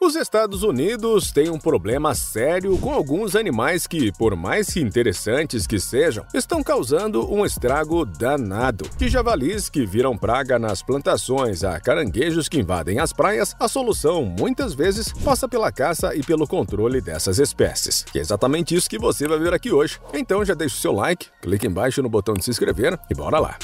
Os Estados Unidos têm um problema sério com alguns animais que, por mais interessantes que sejam, estão causando um estrago danado. De javalis que viram praga nas plantações a caranguejos que invadem as praias, a solução, muitas vezes, passa pela caça e pelo controle dessas espécies. Que é exatamente isso que você vai ver aqui hoje. Então já deixa o seu like, clique embaixo no botão de se inscrever e bora lá!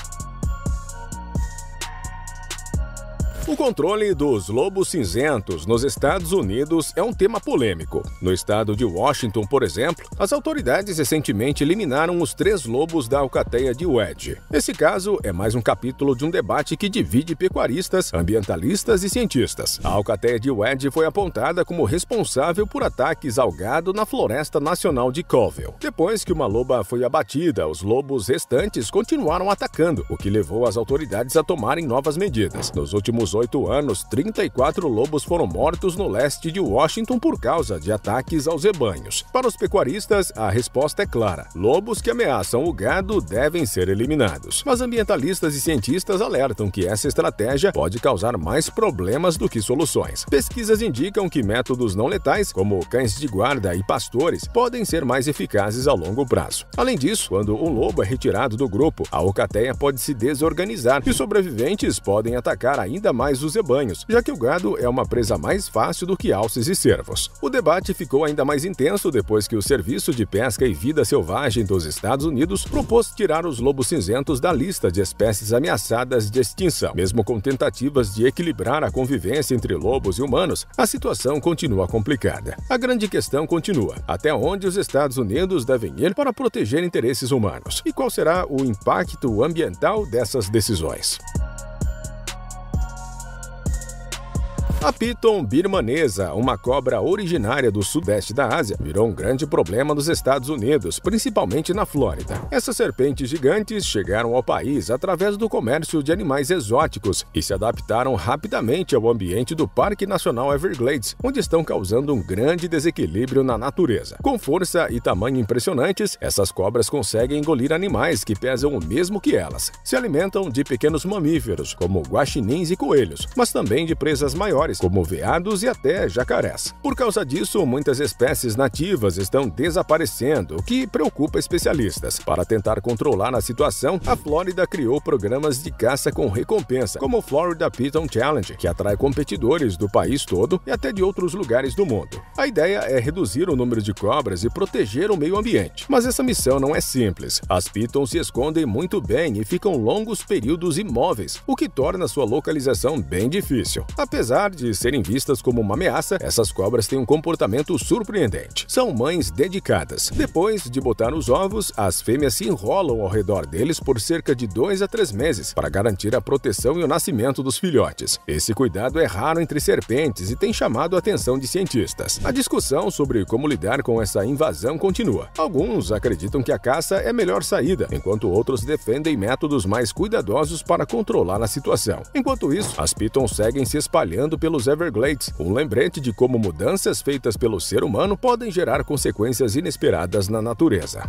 O controle dos lobos cinzentos nos Estados Unidos é um tema polêmico. No estado de Washington, por exemplo, as autoridades recentemente eliminaram os 3 lobos da alcateia de Wedge. Esse caso é mais um capítulo de um debate que divide pecuaristas, ambientalistas e cientistas. A alcateia de Wedge foi apontada como responsável por ataques ao gado na Floresta Nacional de Colville. Depois que uma loba foi abatida, os lobos restantes continuaram atacando, o que levou as autoridades a tomarem novas medidas. Nos últimos 8 anos, 34 lobos foram mortos no leste de Washington por causa de ataques aos rebanhos. Para os pecuaristas, a resposta é clara: lobos que ameaçam o gado devem ser eliminados. Mas ambientalistas e cientistas alertam que essa estratégia pode causar mais problemas do que soluções. Pesquisas indicam que métodos não letais, como cães de guarda e pastores, podem ser mais eficazes a longo prazo. Além disso, quando um lobo é retirado do grupo, a alcateia pode se desorganizar e sobreviventes podem atacar ainda mais os rebanhos, já que o gado é uma presa mais fácil do que alces e cervos. O debate ficou ainda mais intenso depois que o Serviço de Pesca e Vida Selvagem dos Estados Unidos propôs tirar os lobos cinzentos da lista de espécies ameaçadas de extinção. Mesmo com tentativas de equilibrar a convivência entre lobos e humanos, a situação continua complicada. A grande questão continua: até onde os Estados Unidos devem ir para proteger interesses humanos? E qual será o impacto ambiental dessas decisões? A piton birmanesa, uma cobra originária do sudeste da Ásia, virou um grande problema nos Estados Unidos, principalmente na Flórida. Essas serpentes gigantes chegaram ao país através do comércio de animais exóticos e se adaptaram rapidamente ao ambiente do Parque Nacional Everglades, onde estão causando um grande desequilíbrio na natureza. Com força e tamanho impressionantes, essas cobras conseguem engolir animais que pesam o mesmo que elas. Se alimentam de pequenos mamíferos, como guaxinins e coelhos, mas também de presas maiores, como veados e até jacarés. Por causa disso, muitas espécies nativas estão desaparecendo, o que preocupa especialistas. Para tentar controlar a situação, a Flórida criou programas de caça com recompensa, como o Florida Piton Challenge, que atrai competidores do país todo e até de outros lugares do mundo. A ideia é reduzir o número de cobras e proteger o meio ambiente. Mas essa missão não é simples. As pitons se escondem muito bem e ficam longos períodos imóveis, o que torna sua localização bem difícil. Apesar de serem vistas como uma ameaça, essas cobras têm um comportamento surpreendente. São mães dedicadas. Depois de botar os ovos, as fêmeas se enrolam ao redor deles por cerca de 2 a 3 meses para garantir a proteção e o nascimento dos filhotes. Esse cuidado é raro entre serpentes e tem chamado a atenção de cientistas. A discussão sobre como lidar com essa invasão continua. Alguns acreditam que a caça é a melhor saída, enquanto outros defendem métodos mais cuidadosos para controlar a situação. Enquanto isso, as pitons seguem se espalhando pelos Everglades, um lembrete de como mudanças feitas pelo ser humano podem gerar consequências inesperadas na natureza.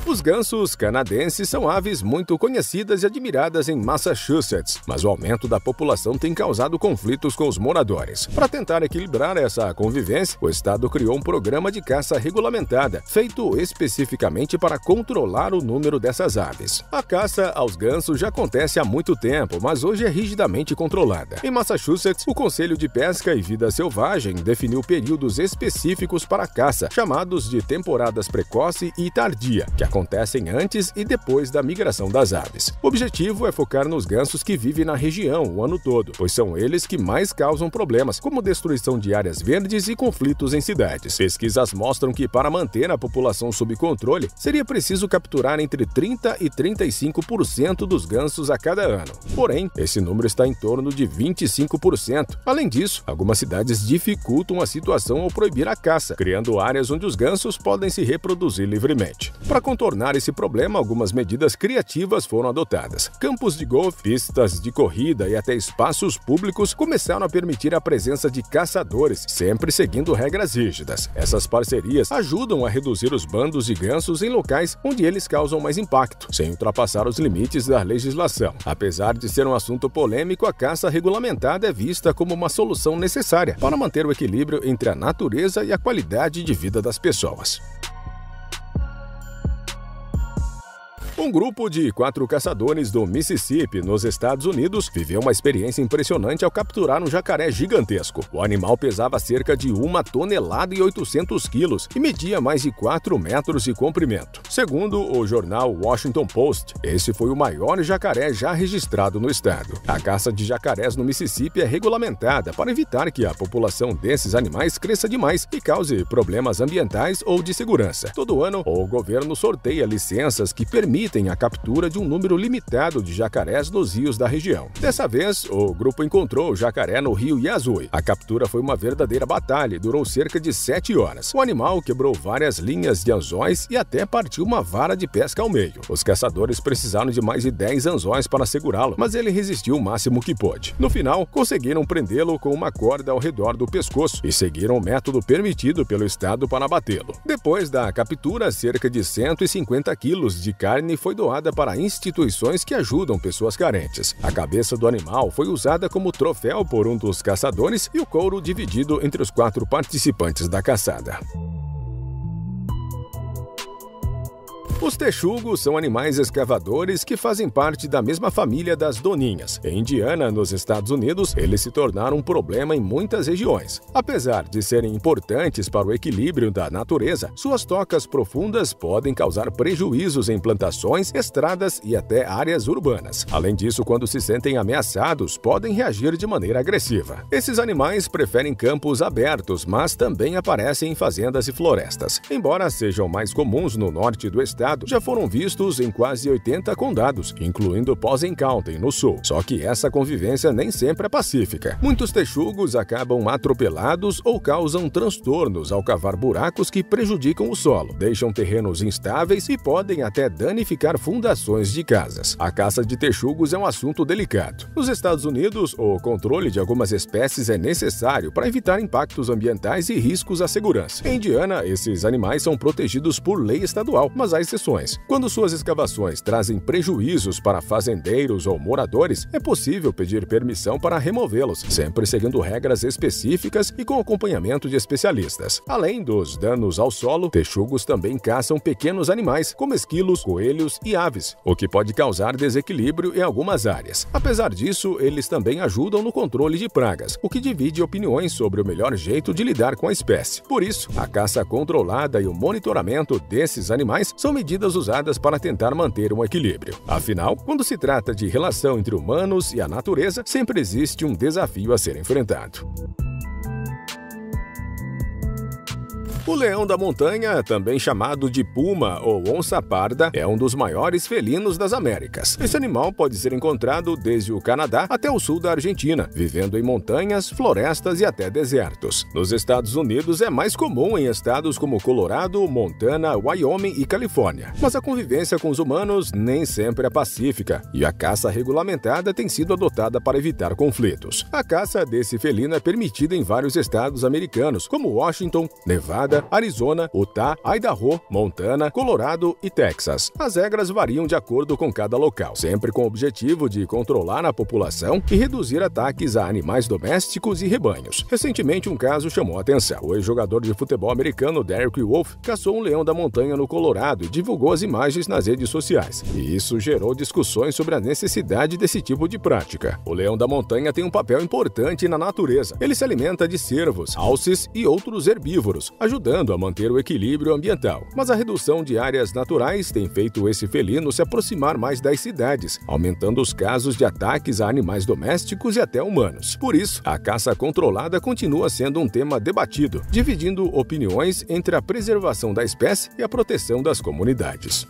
Os gansos canadenses são aves muito conhecidas e admiradas em Massachusetts, mas o aumento da população tem causado conflitos com os moradores. Para tentar equilibrar essa convivência, o estado criou um programa de caça regulamentada, feito especificamente para controlar o número dessas aves. A caça aos gansos já acontece há muito tempo, mas hoje é rigidamente controlada. Em Massachusetts, o Conselho de Pesca e Vida Selvagem definiu períodos específicos para a caça, chamados de temporadas precoce e tardia, que acontecem antes e depois da migração das aves. O objetivo é focar nos gansos que vivem na região o ano todo, pois são eles que mais causam problemas, como destruição de áreas verdes e conflitos em cidades. Pesquisas mostram que, para manter a população sob controle, seria preciso capturar entre 30% e 35% dos gansos a cada ano. Porém, esse número está em torno de 25%. Além disso, algumas cidades dificultam a situação ao proibir a caça, criando áreas onde os gansos podem se reproduzir livremente. Para controlar contornar esse problema, algumas medidas criativas foram adotadas. Campos de golfe, pistas de corrida e até espaços públicos começaram a permitir a presença de caçadores, sempre seguindo regras rígidas. Essas parcerias ajudam a reduzir os bandos de gansos em locais onde eles causam mais impacto, sem ultrapassar os limites da legislação. Apesar de ser um assunto polêmico, a caça regulamentada é vista como uma solução necessária para manter o equilíbrio entre a natureza e a qualidade de vida das pessoas. Um grupo de 4 caçadores do Mississippi, nos Estados Unidos, viveu uma experiência impressionante ao capturar um jacaré gigantesco. O animal pesava cerca de 1,8 toneladas e media mais de 4 metros de comprimento. Segundo o jornal Washington Post, esse foi o maior jacaré já registrado no estado. A caça de jacarés no Mississippi é regulamentada para evitar que a população desses animais cresça demais e cause problemas ambientais ou de segurança. Todo ano, o governo sorteia licenças que permitem a captura de um número limitado de jacarés nos rios da região. Dessa vez, o grupo encontrou o jacaré no rio Yazoo. A captura foi uma verdadeira batalha e durou cerca de 7 horas. O animal quebrou várias linhas de anzóis e até partiu uma vara de pesca ao meio. Os caçadores precisaram de mais de 10 anzóis para segurá-lo, mas ele resistiu o máximo que pôde. No final, conseguiram prendê-lo com uma corda ao redor do pescoço e seguiram o método permitido pelo estado para abatê-lo. Depois da captura, cerca de 150 quilos de carne foi doada para instituições que ajudam pessoas carentes. A cabeça do animal foi usada como troféu por um dos caçadores e o couro dividido entre os 4 participantes da caçada. Os texugos são animais escavadores que fazem parte da mesma família das doninhas. Em Indiana, nos Estados Unidos, eles se tornaram um problema em muitas regiões. Apesar de serem importantes para o equilíbrio da natureza, suas tocas profundas podem causar prejuízos em plantações, estradas e até áreas urbanas. Além disso, quando se sentem ameaçados, podem reagir de maneira agressiva. Esses animais preferem campos abertos, mas também aparecem em fazendas e florestas. Embora sejam mais comuns no norte do estado, já foram vistos em quase 80 condados, incluindo Posey County, no sul. Só que essa convivência nem sempre é pacífica. Muitos texugos acabam atropelados ou causam transtornos ao cavar buracos que prejudicam o solo, deixam terrenos instáveis e podem até danificar fundações de casas. A caça de texugos é um assunto delicado. Nos Estados Unidos, o controle de algumas espécies é necessário para evitar impactos ambientais e riscos à segurança. Em Indiana, esses animais são protegidos por lei estadual, mas há exceções. Quando suas escavações trazem prejuízos para fazendeiros ou moradores, é possível pedir permissão para removê-los, sempre seguindo regras específicas e com acompanhamento de especialistas. Além dos danos ao solo, texugos também caçam pequenos animais, como esquilos, coelhos e aves, o que pode causar desequilíbrio em algumas áreas. Apesar disso, eles também ajudam no controle de pragas, o que divide opiniões sobre o melhor jeito de lidar com a espécie. Por isso, a caça controlada e o monitoramento desses animais são medidas usadas para tentar manter um equilíbrio. Afinal, quando se trata de relação entre humanos e a natureza, sempre existe um desafio a ser enfrentado. O leão da montanha, também chamado de puma ou onça parda, é um dos maiores felinos das Américas. Esse animal pode ser encontrado desde o Canadá até o sul da Argentina, vivendo em montanhas, florestas e até desertos. Nos Estados Unidos é mais comum em estados como Colorado, Montana, Wyoming e Califórnia. Mas a convivência com os humanos nem sempre é pacífica, e a caça regulamentada tem sido adotada para evitar conflitos. A caça desse felino é permitida em vários estados americanos, como Washington, Nevada, Arizona, Utah, Idaho, Montana, Colorado e Texas. As regras variam de acordo com cada local, sempre com o objetivo de controlar a população e reduzir ataques a animais domésticos e rebanhos. Recentemente, um caso chamou a atenção. O ex-jogador de futebol americano Derek Wolfe caçou um leão da montanha no Colorado e divulgou as imagens nas redes sociais. E isso gerou discussões sobre a necessidade desse tipo de prática. O leão da montanha tem um papel importante na natureza. Ele se alimenta de cervos, alces e outros herbívoros, ajudando a manter o equilíbrio ambiental. Mas a redução de áreas naturais tem feito esse felino se aproximar mais das cidades, aumentando os casos de ataques a animais domésticos e até humanos. Por isso, a caça controlada continua sendo um tema debatido, dividindo opiniões entre a preservação da espécie e a proteção das comunidades.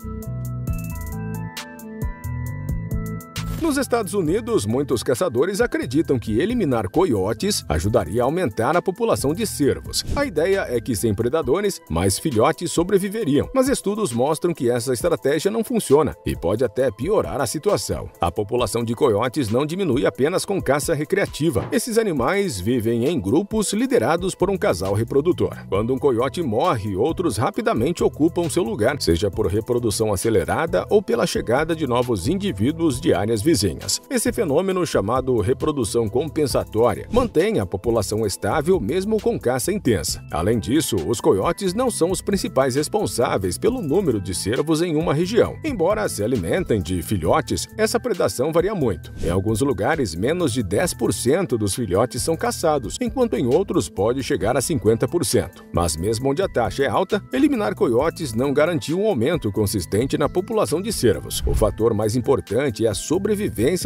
Nos Estados Unidos, muitos caçadores acreditam que eliminar coiotes ajudaria a aumentar a população de cervos. A ideia é que sem predadores, mais filhotes sobreviveriam, mas estudos mostram que essa estratégia não funciona e pode até piorar a situação. A população de coiotes não diminui apenas com caça recreativa. Esses animais vivem em grupos liderados por um casal reprodutor. Quando um coiote morre, outros rapidamente ocupam seu lugar, seja por reprodução acelerada ou pela chegada de novos indivíduos de áreas vizinhas. Esse fenômeno, chamado reprodução compensatória, mantém a população estável mesmo com caça intensa. Além disso, os coiotes não são os principais responsáveis pelo número de cervos em uma região. Embora se alimentem de filhotes, essa predação varia muito. Em alguns lugares, menos de 10% dos filhotes são caçados, enquanto em outros pode chegar a 50%. Mas mesmo onde a taxa é alta, eliminar coiotes não garantiu um aumento consistente na população de cervos. O fator mais importante é a sobrevivência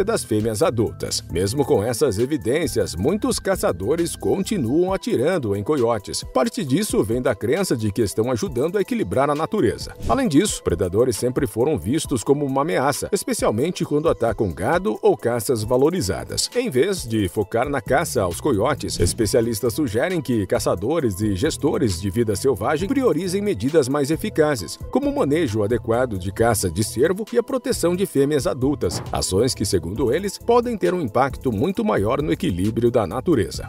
das fêmeas adultas. Mesmo com essas evidências, muitos caçadores continuam atirando em coiotes. Parte disso vem da crença de que estão ajudando a equilibrar a natureza. Além disso, predadores sempre foram vistos como uma ameaça, especialmente quando atacam gado ou caças valorizadas. Em vez de focar na caça aos coiotes, especialistas sugerem que caçadores e gestores de vida selvagem priorizem medidas mais eficazes, como o manejo adequado de caça de cervo e a proteção de fêmeas adultas, ações que, segundo eles, podem ter um impacto muito maior no equilíbrio da natureza.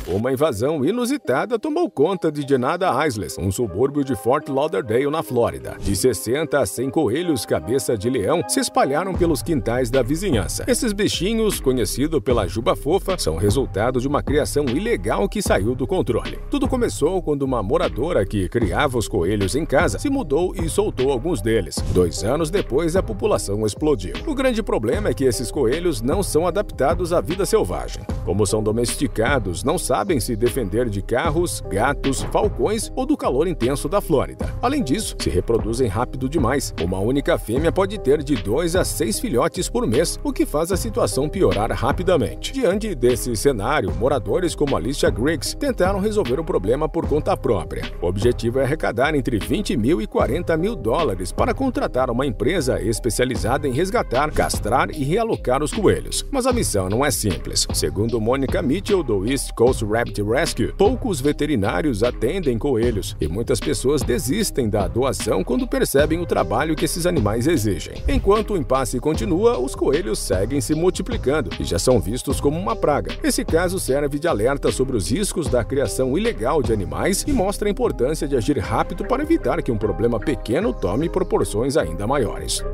Uma invasão inusitada tomou conta de Genada Isles, um subúrbio de Fort Lauderdale, na Flórida. De 60 a 100 coelhos cabeça de leão se espalharam pelos quintais da vizinhança. Esses bichinhos, conhecidos pela juba fofa, são resultado de uma criação ilegal que saiu do controle. Tudo começou quando uma moradora que criava os coelhos em casa se mudou e soltou alguns deles. 2 anos depois, a população explodiu. O grande problema é que esses coelhos não são adaptados à vida selvagem. Como são domesticados, não sabem se defender de carros, gatos, falcões ou do calor intenso da Flórida. Além disso, se reproduzem rápido demais. Uma única fêmea pode ter de 2 a 6 filhotes por mês, o que faz a situação piorar rapidamente. Diante desse cenário, moradores como Alicia Griggs tentaram resolver o problema por conta própria. O objetivo é arrecadar entre 20 mil e 40 mil dólares para contratar uma empresa especializada em resgatar, castrar e realocar os coelhos. Mas a missão não é simples. Segundo Monica Mitchell, do East Coast Rabbit Rescue, poucos veterinários atendem coelhos e muitas pessoas desistem da doação quando percebem o trabalho que esses animais exigem. Enquanto o impasse continua, os coelhos seguem se multiplicando e já são vistos como uma praga. Esse caso serve de alerta sobre os riscos da criação ilegal de animais e mostra a importância de agir rápido para evitar que um problema pequeno tome proporções ainda maiores.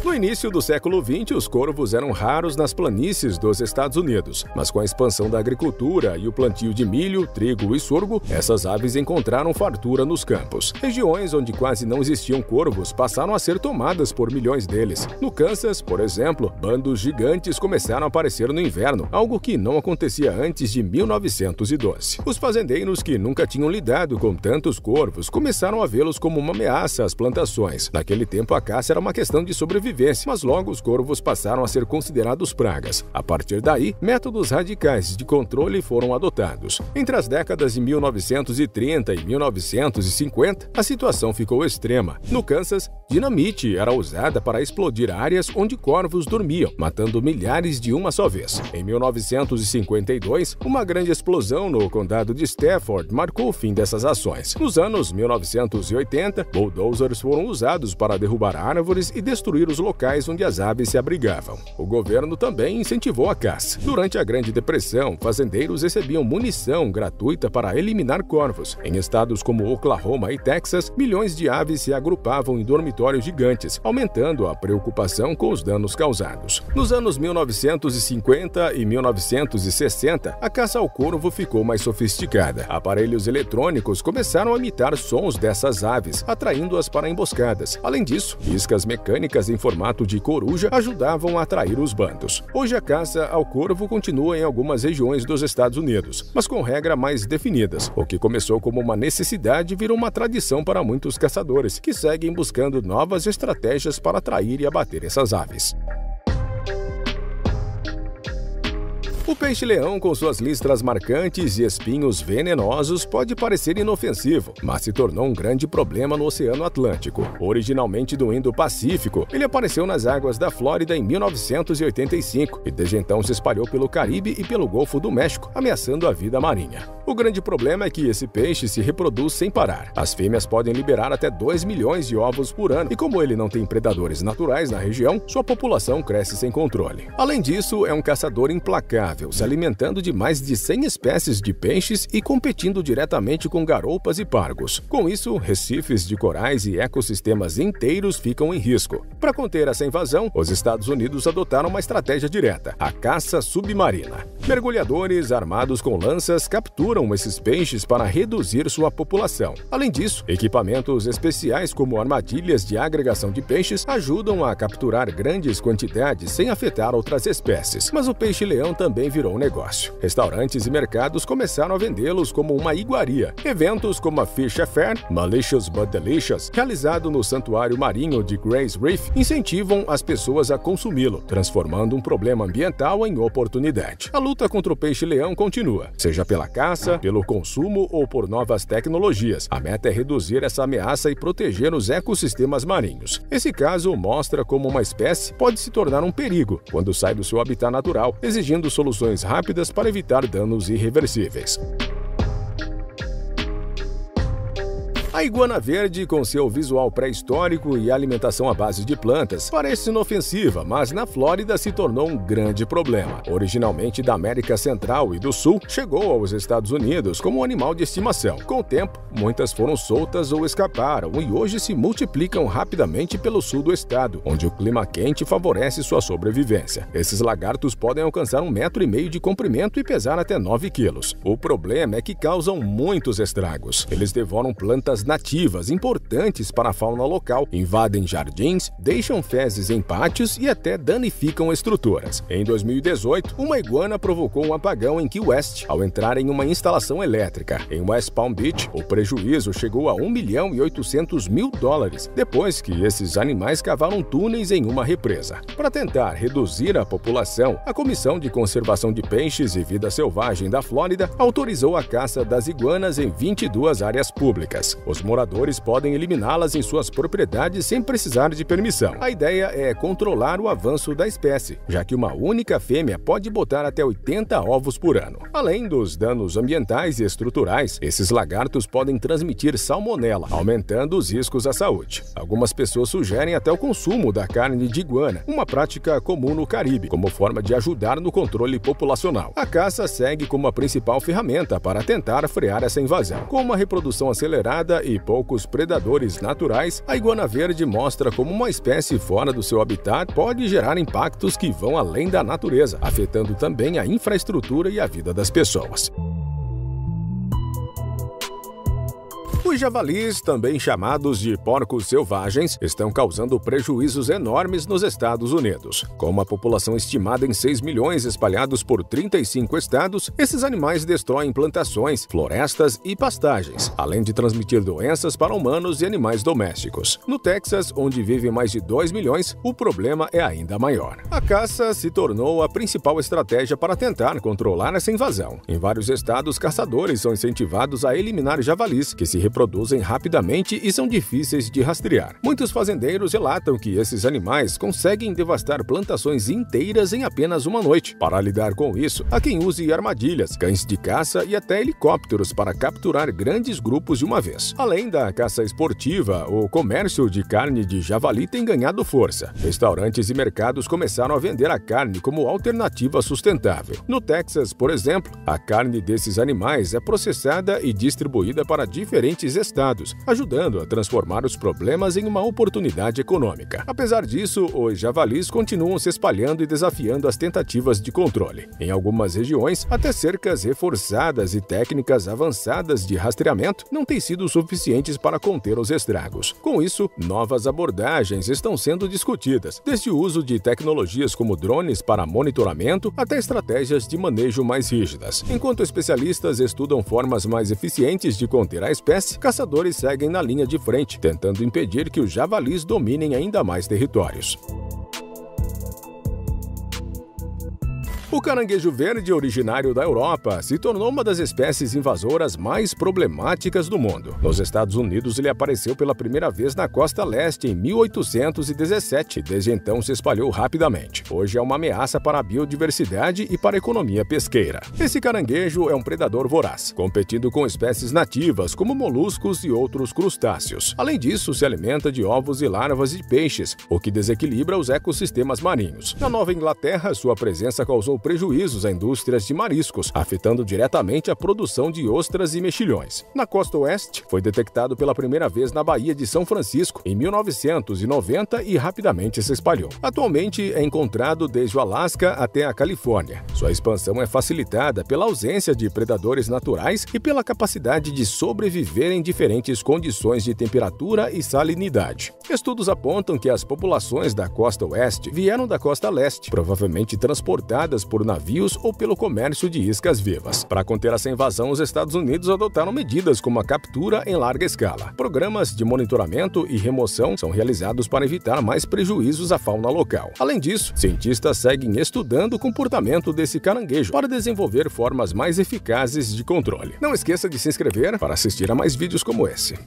No início do século XX, os corvos eram raros nas planícies dos Estados Unidos, mas com a expansão da agricultura e o plantio de milho, trigo e sorgo, essas aves encontraram fartura nos campos. Regiões onde quase não existiam corvos passaram a ser tomadas por milhões deles. No Kansas, por exemplo, bandos gigantes começaram a aparecer no inverno, algo que não acontecia antes de 1912. Os fazendeiros que nunca tinham lidado com tantos corvos começaram a vê-los como uma ameaça às plantações. Naquele tempo, a caça era uma questão de sobrevivência, mas logo os corvos passaram a ser considerados pragas. A partir daí, métodos radicais de controle foram adotados. Entre as décadas de 1930 e 1950, a situação ficou extrema. No Kansas, dinamite era usada para explodir áreas onde corvos dormiam, matando milhares de uma só vez. Em 1952, uma grande explosão no condado de Stafford marcou o fim dessas ações. Nos anos 1980, bulldozers foram usados para derrubar árvores e destruir os locais onde as aves se abrigavam. O governo também incentivou a caça. Durante a Grande Depressão, fazendeiros recebiam munição gratuita para eliminar corvos. Em estados como Oklahoma e Texas, milhões de aves se agrupavam em dormitórios gigantes, aumentando a preocupação com os danos causados. Nos anos 1950 e 1960, a caça ao corvo ficou mais sofisticada. Aparelhos eletrônicos começaram a imitar sons dessas aves, atraindo-as para emboscadas. Além disso, iscas mecânicas em formato de coruja ajudavam a atrair os bandos. Hoje a caça ao corvo continua em algumas regiões dos Estados Unidos, mas com regras mais definidas. O que começou como uma necessidade virou uma tradição para muitos caçadores, que seguem buscando novas estratégias para atrair e abater essas aves. O peixe-leão, com suas listras marcantes e espinhos venenosos, pode parecer inofensivo, mas se tornou um grande problema no Oceano Atlântico. Originalmente do Indo-Pacífico, ele apareceu nas águas da Flórida em 1985 e desde então se espalhou pelo Caribe e pelo Golfo do México, ameaçando a vida marinha. O grande problema é que esse peixe se reproduz sem parar. As fêmeas podem liberar até 2 milhões de ovos por ano, e como ele não tem predadores naturais na região, sua população cresce sem controle. Além disso, é um caçador implacável, se alimentando de mais de 100 espécies de peixes e competindo diretamente com garoupas e pargos. Com isso, recifes de corais e ecossistemas inteiros ficam em risco. Para conter essa invasão, os Estados Unidos adotaram uma estratégia direta: a caça submarina. Mergulhadores armados com lanças capturam esses peixes para reduzir sua população. Além disso, equipamentos especiais como armadilhas de agregação de peixes ajudam a capturar grandes quantidades sem afetar outras espécies. Mas o peixe-leão também virou um negócio. Restaurantes e mercados começaram a vendê-los como uma iguaria. Eventos como a Fish Affair, Malicious but Delicious, realizado no Santuário Marinho de Grays Reef, incentivam as pessoas a consumi-lo, transformando um problema ambiental em oportunidade. A luta contra o peixe-leão continua, seja pela caça, pelo consumo ou por novas tecnologias. A meta é reduzir essa ameaça e proteger os ecossistemas marinhos. Esse caso mostra como uma espécie pode se tornar um perigo quando sai do seu habitat natural, exigindo soluções rápidas para evitar danos irreversíveis. A iguana verde, com seu visual pré-histórico e alimentação à base de plantas, parece inofensiva, mas na Flórida se tornou um grande problema. Originalmente da América Central e do Sul, chegou aos Estados Unidos como um animal de estimação. Com o tempo, muitas foram soltas ou escaparam e hoje se multiplicam rapidamente pelo sul do estado, onde o clima quente favorece sua sobrevivência. Esses lagartos podem alcançar 1,5 metro de comprimento e pesar até 9 quilos. O problema é que causam muitos estragos. Eles devoram plantas nativas importantes para a fauna local, invadem jardins, deixam fezes em pátios e até danificam estruturas. Em 2018, uma iguana provocou um apagão em Key West ao entrar em uma instalação elétrica. Em West Palm Beach, o prejuízo chegou a $1.800.000 depois que esses animais cavaram túneis em uma represa. Para tentar reduzir a população, a Comissão de Conservação de Peixes e Vida Selvagem da Flórida autorizou a caça das iguanas em 22 áreas públicas. Os moradores podem eliminá-las em suas propriedades sem precisar de permissão. A ideia é controlar o avanço da espécie, já que uma única fêmea pode botar até 80 ovos por ano. Além dos danos ambientais e estruturais, esses lagartos podem transmitir salmonela, aumentando os riscos à saúde. Algumas pessoas sugerem até o consumo da carne de iguana, uma prática comum no Caribe, como forma de ajudar no controle populacional. A caça segue como a principal ferramenta para tentar frear essa invasão. Com uma reprodução acelerada e poucos predadores naturais, a iguana verde mostra como uma espécie fora do seu habitat pode gerar impactos que vão além da natureza, afetando também a infraestrutura e a vida das pessoas. Os javalis, também chamados de porcos selvagens, estão causando prejuízos enormes nos Estados Unidos. Com uma população estimada em 6 milhões espalhados por 35 estados, esses animais destroem plantações, florestas e pastagens, além de transmitir doenças para humanos e animais domésticos. No Texas, onde vivem mais de 2 milhões, o problema é ainda maior. A caça se tornou a principal estratégia para tentar controlar essa invasão. Em vários estados, caçadores são incentivados a eliminar javalis, que se reproduzem rapidamente e são difíceis de rastrear. Muitos fazendeiros relatam que esses animais conseguem devastar plantações inteiras em apenas uma noite. Para lidar com isso, há quem use armadilhas, cães de caça e até helicópteros para capturar grandes grupos de uma vez. Além da caça esportiva, o comércio de carne de javali tem ganhado força. Restaurantes e mercados começaram a vender a carne como alternativa sustentável. No Texas, por exemplo, a carne desses animais é processada e distribuída para diferentes estados, ajudando a transformar os problemas em uma oportunidade econômica. Apesar disso, os javalis continuam se espalhando e desafiando as tentativas de controle. Em algumas regiões, até cercas reforçadas e técnicas avançadas de rastreamento não têm sido suficientes para conter os estragos. Com isso, novas abordagens estão sendo discutidas, desde o uso de tecnologias como drones para monitoramento até estratégias de manejo mais rígidas. Enquanto especialistas estudam formas mais eficientes de conter a espécie, caçadores seguem na linha de frente, tentando impedir que os javalis dominem ainda mais territórios. O caranguejo verde, originário da Europa, se tornou uma das espécies invasoras mais problemáticas do mundo. Nos Estados Unidos, ele apareceu pela primeira vez na costa leste em 1817 e desde então se espalhou rapidamente. Hoje é uma ameaça para a biodiversidade e para a economia pesqueira. Esse caranguejo é um predador voraz, competindo com espécies nativas como moluscos e outros crustáceos. Além disso, se alimenta de ovos e larvas de peixes, o que desequilibra os ecossistemas marinhos. Na Nova Inglaterra, sua presença causou prejuízos a indústrias de mariscos, afetando diretamente a produção de ostras e mexilhões. Na costa oeste, foi detectado pela primeira vez na Baía de São Francisco em 1990 e rapidamente se espalhou. Atualmente é encontrado desde o Alasca até a Califórnia. Sua expansão é facilitada pela ausência de predadores naturais e pela capacidade de sobreviver em diferentes condições de temperatura e salinidade. Estudos apontam que as populações da costa oeste vieram da costa leste, provavelmente transportadas por navios ou pelo comércio de iscas vivas. Para conter essa invasão, os Estados Unidos adotaram medidas como a captura em larga escala. Programas de monitoramento e remoção são realizados para evitar mais prejuízos à fauna local. Além disso, cientistas seguem estudando o comportamento desse caranguejo para desenvolver formas mais eficazes de controle. Não esqueça de se inscrever para assistir a mais vídeos como esse.